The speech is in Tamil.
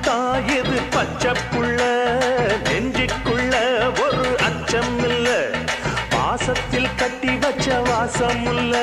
தாயது பச்சப்புள்ள நெஞ்சுக்குள்ள ஒரு அச்சம் இல்ல பாசத்தில் கட்டி வச்ச வாசம் இல்ல